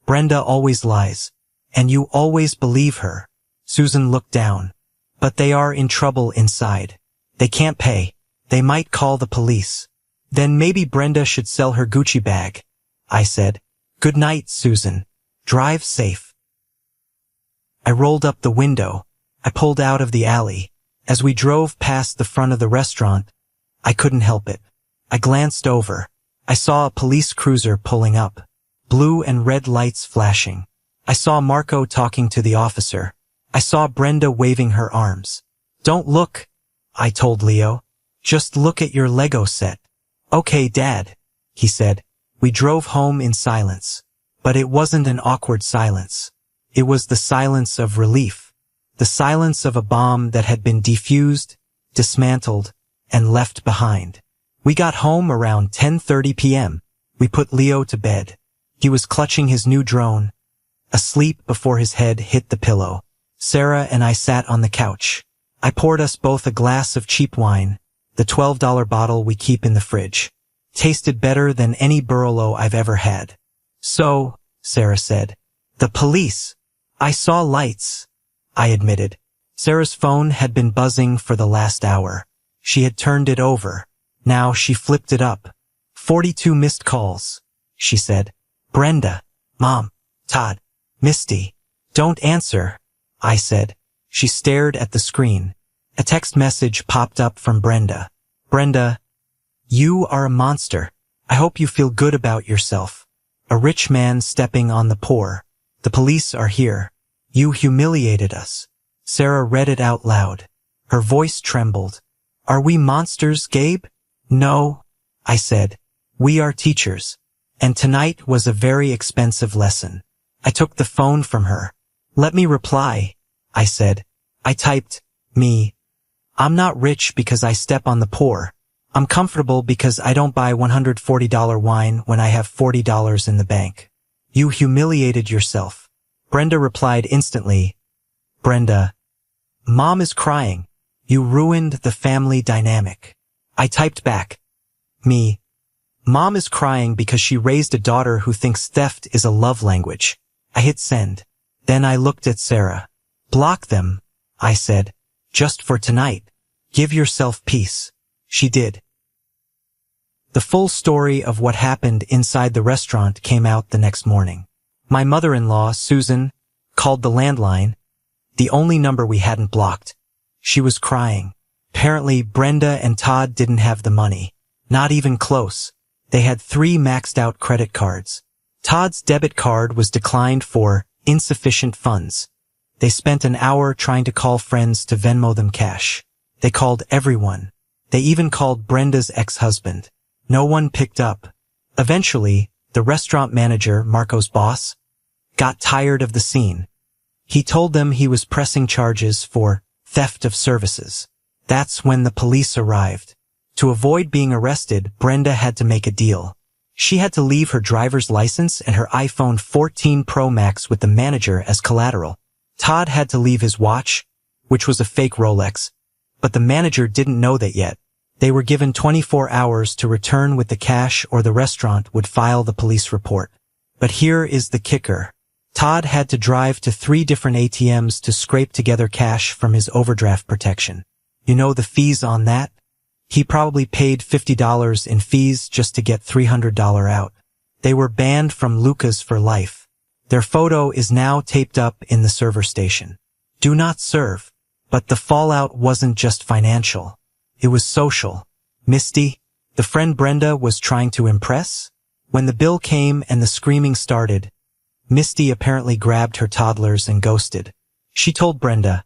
Brenda always lies. And you always believe her. Susan looked down. But they are in trouble inside. They can't pay. They might call the police. Then maybe Brenda should sell her Gucci bag, I said. Good night, Susan. Drive safe. I rolled up the window. I pulled out of the alley. As we drove past the front of the restaurant, I couldn't help it. I glanced over. I saw a police cruiser pulling up. Blue and red lights flashing. I saw Marco talking to the officer. I saw Brenda waving her arms. "Don't look," I told Leo. "Just look at your Lego set." "Okay, Dad," he said. We drove home in silence. But it wasn't an awkward silence. It was the silence of relief. The silence of a bomb that had been defused, dismantled, and left behind. We got home around 10:30 p.m. We put Leo to bed. He was clutching his new drone, asleep before his head hit the pillow. Sarah and I sat on the couch. I poured us both a glass of cheap wine, the $12 bottle we keep in the fridge. Tasted better than any Barolo I've ever had. "So," Sarah said. "The police." "I saw lights," I admitted. Sarah's phone had been buzzing for the last hour. She had turned it over. Now she flipped it up. 42 missed calls, she said. "Brenda, Mom, Todd, Misty." "Don't answer," I said. She stared at the screen. A text message popped up from Brenda. "Brenda, you are a monster. I hope you feel good about yourself. A rich man stepping on the poor. The police are here. You humiliated us." Sarah read it out loud. Her voice trembled. "Are we monsters, Gabe?" "No," I said. "We are teachers. And tonight was a very expensive lesson." I took the phone from her. "Let me reply," I said. I typed, "Me. I'm not rich because I step on the poor. I'm comfortable because I don't buy $140 wine when I have $40 in the bank. You humiliated yourself." Brenda replied instantly, "Brenda, Mom is crying. You ruined the family dynamic." I typed back, "Me. Mom is crying because she raised a daughter who thinks theft is a love language." I hit send. Then I looked at Sarah. "Block them," I said. "Just for tonight. Give yourself peace." She did. The full story of what happened inside the restaurant came out the next morning. My mother-in-law, Susan, called the landline, the only number we hadn't blocked. She was crying. Apparently, Brenda and Todd didn't have the money. Not even close. They had 3 maxed-out credit cards. Todd's debit card was declined for insufficient funds. They spent an hour trying to call friends to Venmo them cash. They called everyone. They even called Brenda's ex-husband. No one picked up. Eventually, the restaurant manager, Marco's boss, got tired of the scene. He told them he was pressing charges for theft of services. That's when the police arrived. To avoid being arrested, Brenda had to make a deal. She had to leave her driver's license and her iPhone 14 Pro Max with the manager as collateral. Todd had to leave his watch, which was a fake Rolex, but the manager didn't know that yet. They were given 24 hours to return with the cash or the restaurant would file the police report. But here is the kicker. Todd had to drive to 3 different ATMs to scrape together cash from his overdraft protection. You know the fees on that? He probably paid $50 in fees just to get $300 out. They were banned from Lucas for life. Their photo is now taped up in the server station. Do not serve. But the fallout wasn't just financial. It was social. Misty, the friend Brenda was trying to impress? When the bill came and the screaming started, Misty apparently grabbed her toddlers and ghosted. She told Brenda,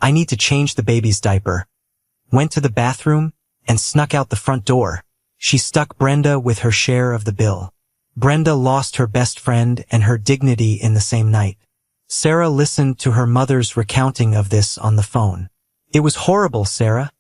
"I need to change the baby's diaper," went to the bathroom, and snuck out the front door. She stuck Brenda with her share of the bill. Brenda lost her best friend and her dignity in the same night. Sarah listened to her mother's recounting of this on the phone. "It was horrible, Sarah,"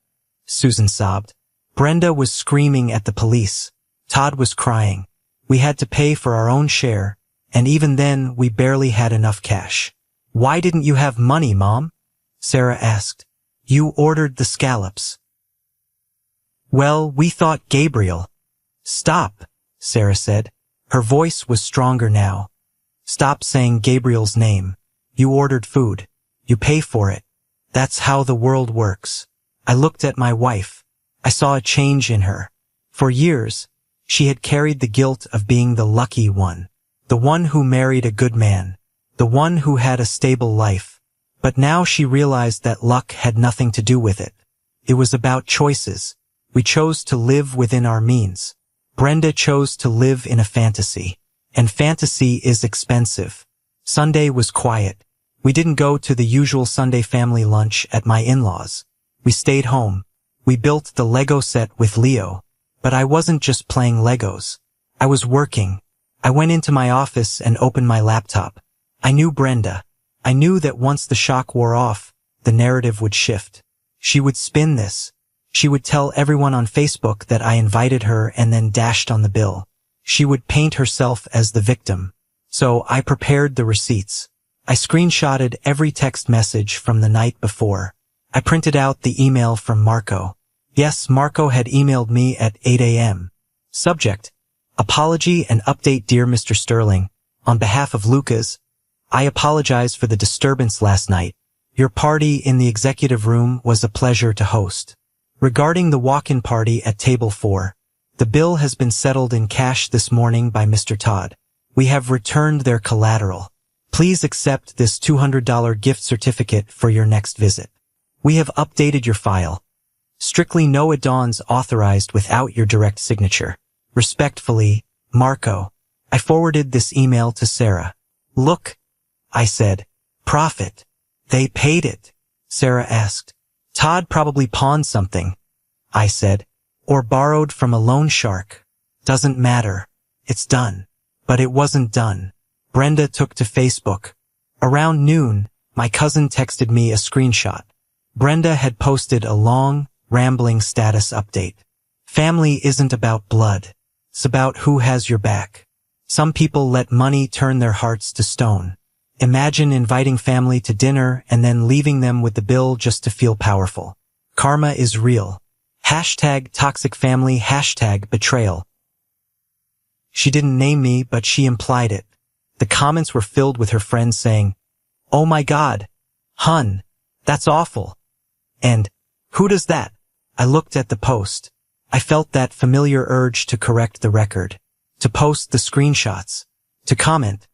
Susan sobbed. Brenda was screaming at the police. Todd was crying. We had to pay for our own share, and even then we barely had enough cash. "Why didn't you have money, Mom?" Sarah asked. "You ordered the scallops." "Well, we thought Gabriel." "Stop," Sarah said. Her voice was stronger now. "Stop saying Gabriel's name. You ordered food. You pay for it. That's how the world works." I looked at my wife. I saw a change in her. For years, she had carried the guilt of being the lucky one, the one who married a good man, the one who had a stable life. But now she realized that luck had nothing to do with it. It was about choices. We chose to live within our means. Brenda chose to live in a fantasy. And fantasy is expensive. Sunday was quiet. We didn't go to the usual Sunday family lunch at my in-laws. We stayed home. We built the Lego set with Leo. But I wasn't just playing Legos. I was working. I went into my office and opened my laptop. I knew Brenda. I knew that once the shock wore off, the narrative would shift. She would spin this. She would tell everyone on Facebook that I invited her and then dashed on the bill. She would paint herself as the victim. So I prepared the receipts. I screenshotted every text message from the night before. I printed out the email from Marco. Yes, Marco had emailed me at 8 a.m. Subject: Apology and update. Dear Mr. Sterling, on behalf of Lucas, I apologize for the disturbance last night. Your party in the executive room was a pleasure to host. Regarding the walk-in party at table 4, the bill has been settled in cash this morning by Mr. Todd. We have returned their collateral. Please accept this $200 gift certificate for your next visit. We have updated your file. Strictly no add-ons authorized without your direct signature. Respectfully, Marco. I forwarded this email to Sarah. Look, I said. Profit. They paid it. Sarah asked. Todd probably pawned something, I said. Or borrowed from a loan shark. Doesn't matter. It's done. But it wasn't done. Brenda took to Facebook. Around noon, my cousin texted me a screenshot. Brenda had posted a long, rambling status update. Family isn't about blood. It's about who has your back. Some people let money turn their hearts to stone. Imagine inviting family to dinner and then leaving them with the bill just to feel powerful. Karma is real. #toxic family, #betrayal. She didn't name me, but she implied it. The comments were filled with her friends saying, "Oh my God, hun, that's awful." And, "Who does that?" I looked at the post. I felt that familiar urge to correct the record, to post the screenshots, to comment.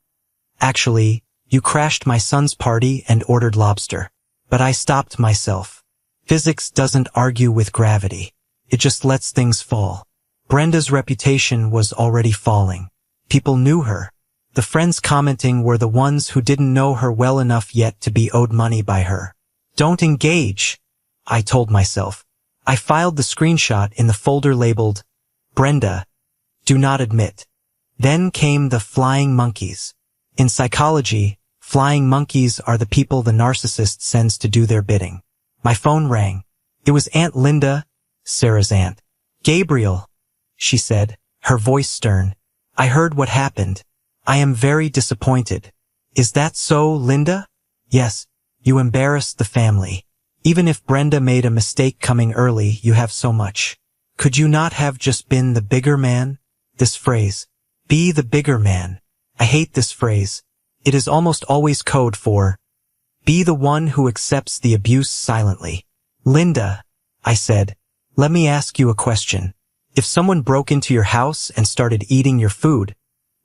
Actually, you crashed my son's party and ordered lobster. But I stopped myself. Physics doesn't argue with gravity. It just lets things fall. Brenda's reputation was already falling. People knew her. The friends commenting were the ones who didn't know her well enough yet to be owed money by her. Don't engage, I told myself. I filed the screenshot in the folder labeled, Brenda, do not admit. Then came the flying monkeys. In psychology, flying monkeys are the people the narcissist sends to do their bidding. My phone rang. It was Aunt Linda, Sarah's aunt. Gabriel, she said, her voice stern. I heard what happened. I am very disappointed. Is that so, Linda? Yes, you embarrassed the family. Even if Brenda made a mistake coming early, you have so much. Could you not have just been the bigger man? This phrase, be the bigger man. I hate this phrase. It is almost always code for, be the one who accepts the abuse silently. Linda, I said, let me ask you a question. If someone broke into your house and started eating your food,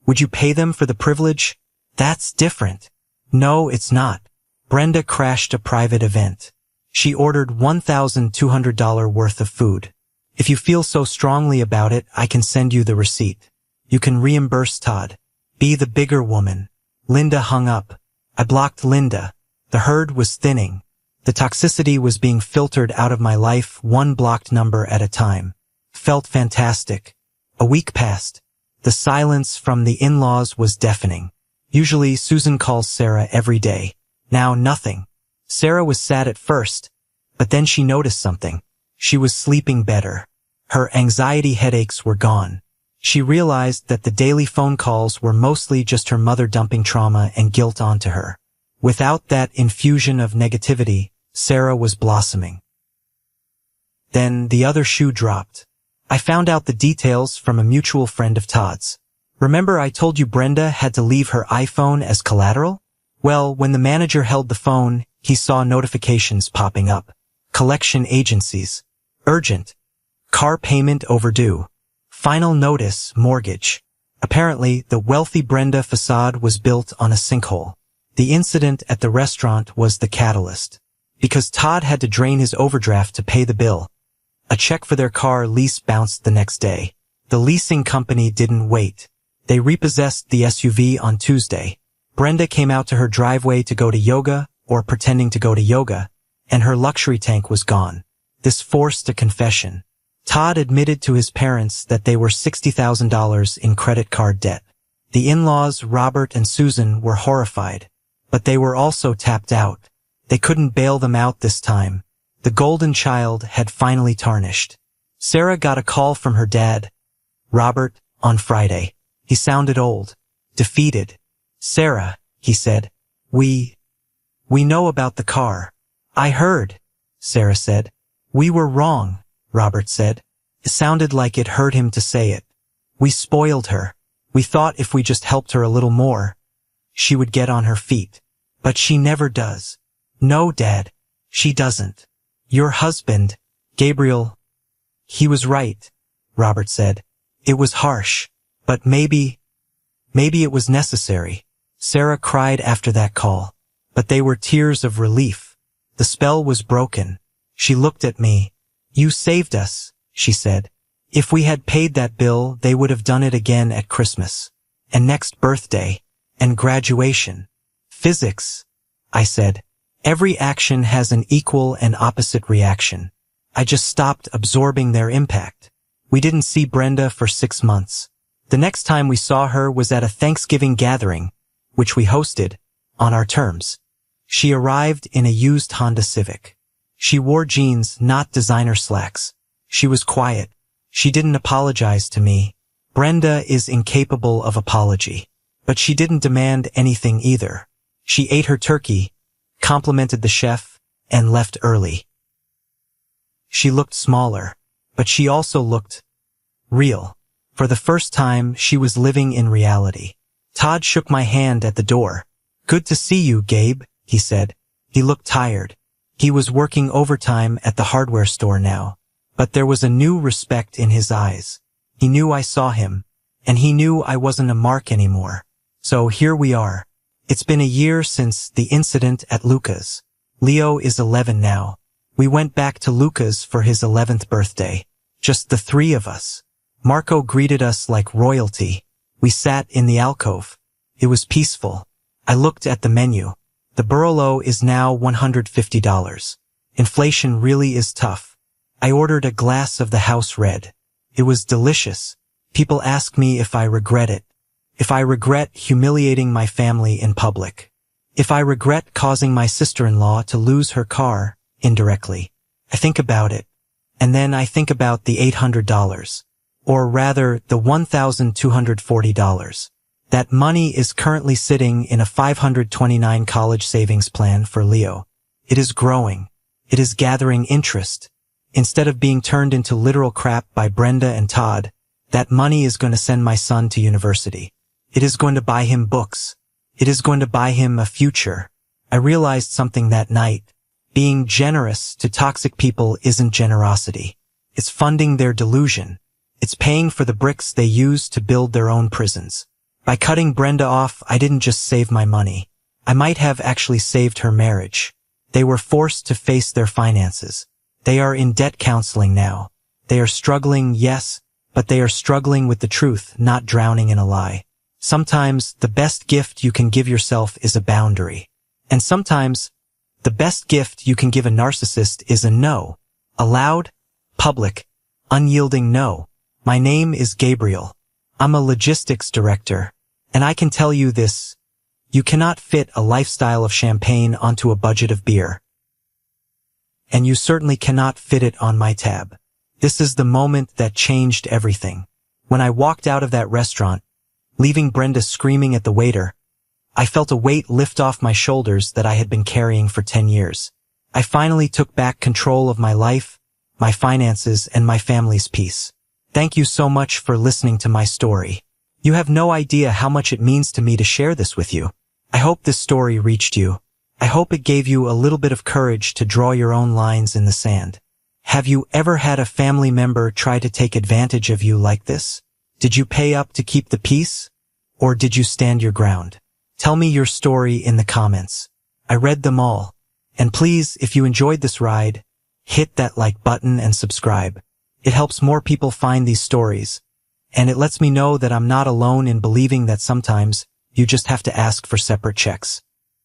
would you pay them for the privilege? That's different. No, it's not. Brenda crashed a private event. She ordered $1,200 worth of food. If you feel so strongly about it, I can send you the receipt. You can reimburse Todd. Be the bigger woman. Linda hung up. I blocked Linda. The herd was thinning. The toxicity was being filtered out of my life, one blocked number at a time. Felt fantastic. A week passed. The silence from the in-laws was deafening. Usually Susan calls Sarah every day. Now nothing. Sarah was sad at first, but then she noticed something. She was sleeping better. Her anxiety headaches were gone. She realized that the daily phone calls were mostly just her mother dumping trauma and guilt onto her. Without that infusion of negativity, Sarah was blossoming. Then the other shoe dropped. I found out the details from a mutual friend of Todd's. Remember I told you Brenda had to leave her iPhone as collateral? Well, when the manager held the phone, he saw notifications popping up. Collection agencies. Urgent. Car payment overdue. Final notice, mortgage. Apparently, the wealthy Brenda facade was built on a sinkhole. The incident at the restaurant was the catalyst. Because Todd had to drain his overdraft to pay the bill. A check for their car lease bounced the next day. The leasing company didn't wait. They repossessed the SUV on Tuesday. Brenda came out to her driveway to go to yoga, or pretending to go to yoga, and her luxury tank was gone. This forced a confession. Todd admitted to his parents that they were $60,000 in credit card debt. The in-laws, Robert and Susan, were horrified, but they were also tapped out. They couldn't bail them out this time. The golden child had finally tarnished. Sarah got a call from her dad, Robert, on Friday. He sounded old, defeated. "Sarah," he said, we know about the car." "I heard," Sarah said. "We were wrong," Robert said. It sounded like it hurt him to say it. "We spoiled her. We thought if we just helped her a little more, she would get on her feet. But she never does." "No, Dad, she doesn't. Your husband, Gabriel, he was right," Robert said. "It was harsh, but maybe it was necessary." Sarah cried after that call, but they were tears of relief. The spell was broken. She looked at me. "You saved us," she said. "If we had paid that bill, they would have done it again at Christmas, and next birthday, and graduation." "Physics," I said. "Every action has an equal and opposite reaction." I just stopped absorbing their impact. We didn't see Brenda for 6 months. The next time we saw her was at a Thanksgiving gathering, which we hosted, on our terms. She arrived in a used Honda Civic. She wore jeans, not designer slacks. She was quiet. She didn't apologize to me. Brenda is incapable of apology. But she didn't demand anything either. She ate her turkey, complimented the chef, and left early. She looked smaller, but she also looked real. For the first time, she was living in reality. Todd shook my hand at the door. "Good to see you, Gabe," he said. He looked tired. He was working overtime at the hardware store now. But there was a new respect in his eyes. He knew I saw him, and he knew I wasn't a mark anymore. So here we are. It's been a year since the incident at Luca's. Leo is 11 now. We went back to Luca's for his 11th birthday. Just the 3 of us. Marco greeted us like royalty. We sat in the alcove. It was peaceful. I looked at the menu. The Barolo is now $150. Inflation really is tough. I ordered a glass of the house red. It was delicious. People ask me if I regret it. If I regret humiliating my family in public. If I regret causing my sister-in-law to lose her car, indirectly. I think about it. And then I think about the $800. Or rather, the $1,240. That money is currently sitting in a $529 college savings plan for Leo. It is growing. It is gathering interest. Instead of being turned into literal crap by Brenda and Todd, that money is going to send my son to university. It is going to buy him books. It is going to buy him a future. I realized something that night. Being generous to toxic people isn't generosity. It's funding their delusion. It's paying for the bricks they use to build their own prisons. By cutting Brenda off, I didn't just save my money. I might have actually saved her marriage. They were forced to face their finances. They are in debt counseling now. They are struggling, yes, but they are struggling with the truth, not drowning in a lie. Sometimes the best gift you can give yourself is a boundary. And sometimes the best gift you can give a narcissist is a no. A loud, public, unyielding no. My name is Gabriel. I'm a logistics director, and I can tell you this. You cannot fit a lifestyle of champagne onto a budget of beer. And you certainly cannot fit it on my tab. This is the moment that changed everything. When I walked out of that restaurant, leaving Brenda screaming at the waiter, I felt a weight lift off my shoulders that I had been carrying for 10 years. I finally took back control of my life, my finances, and my family's peace. Thank you so much for listening to my story. You have no idea how much it means to me to share this with you. I hope this story reached you. I hope it gave you a little bit of courage to draw your own lines in the sand. Have you ever had a family member try to take advantage of you like this? Did you pay up to keep the peace? Or did you stand your ground? Tell me your story in the comments. I read them all. And please, if you enjoyed this ride, hit that like button and subscribe. It helps more people find these stories, and it lets me know that I'm not alone in believing that sometimes you just have to ask for separate checks.